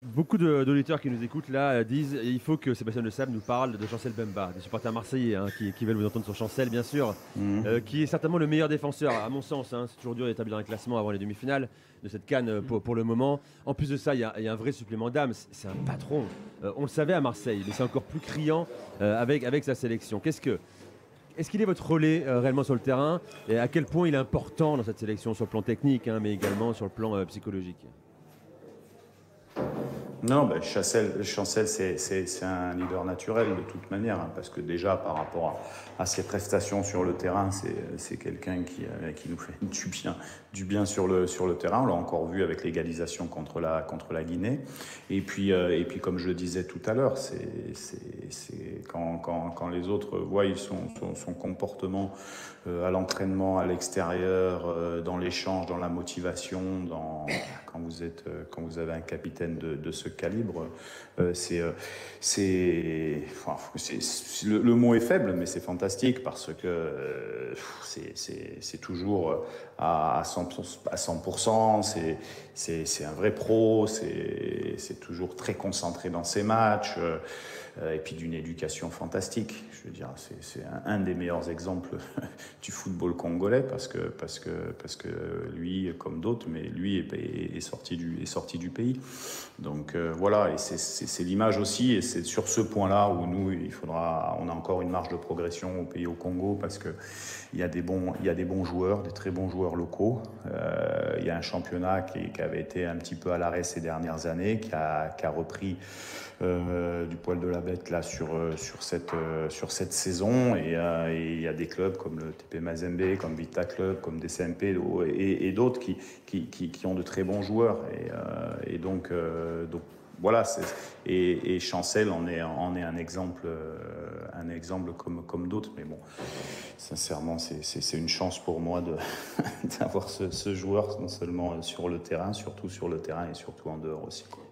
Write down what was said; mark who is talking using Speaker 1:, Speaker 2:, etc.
Speaker 1: Beaucoup d'auditeurs qui nous écoutent là disent il faut que Sébastien De Sabre nous parle de Chancel Bemba, des supporters marseillais hein, qui veulent vous entendre sur Chancel, bien sûr,
Speaker 2: Mhm.
Speaker 1: qui est certainement le meilleur défenseur, à mon sens. Hein, c'est toujours dur d'établir un classement avant les demi-finales de cette CAN pour le moment. En plus de ça, il y a un vrai supplément d'âme. C'est un patron. On le savait à Marseille, mais c'est encore plus criant avec sa sélection. Est-ce qu'il est votre relais réellement sur le terrain et à quel point il est important dans cette sélection sur le plan technique, hein, mais également sur le plan psychologique?
Speaker 2: Non, ben Chancel, c'est un leader naturel de toute manière, hein, parce que déjà par rapport à ses prestations sur le terrain, c'est quelqu'un qui nous fait du bien sur le terrain. On l'a encore vu avec l'égalisation contre la Guinée. Et puis comme je le disais tout à l'heure, c'est quand les autres voient son comportement à l'entraînement, à l'extérieur, dans l'échange, dans la motivation, quand vous avez un capitaine de ce calibre, le mot est faible, mais c'est fantastique parce que c'est toujours à 100%. C'est un vrai pro. C'est toujours très concentré dans ses matchs. Et puis d'une éducation fantastique. Je veux dire, c'est un des meilleurs exemples du football congolais parce que lui, comme d'autres, mais lui est sorti du pays. Donc voilà, et c'est l'image aussi, et c'est sur ce point-là où nous, on a encore une marge de progression au pays, au Congo, parce que il y a des bons joueurs, des très bons joueurs locaux. Il y a un championnat qui avait été un petit peu à l'arrêt ces dernières années, qui a repris du poil de la bête là sur cette saison, et il y a des clubs comme le TP Mazembe, comme Vita Club, comme DCMP et d'autres qui ont de très bons joueurs, et donc voilà, et Chancel en est un exemple comme d'autres. Mais bon, sincèrement, c'est une chance pour moi d'avoir ce joueur, non seulement sur le terrain, surtout sur le terrain, et surtout en dehors aussi, quoi.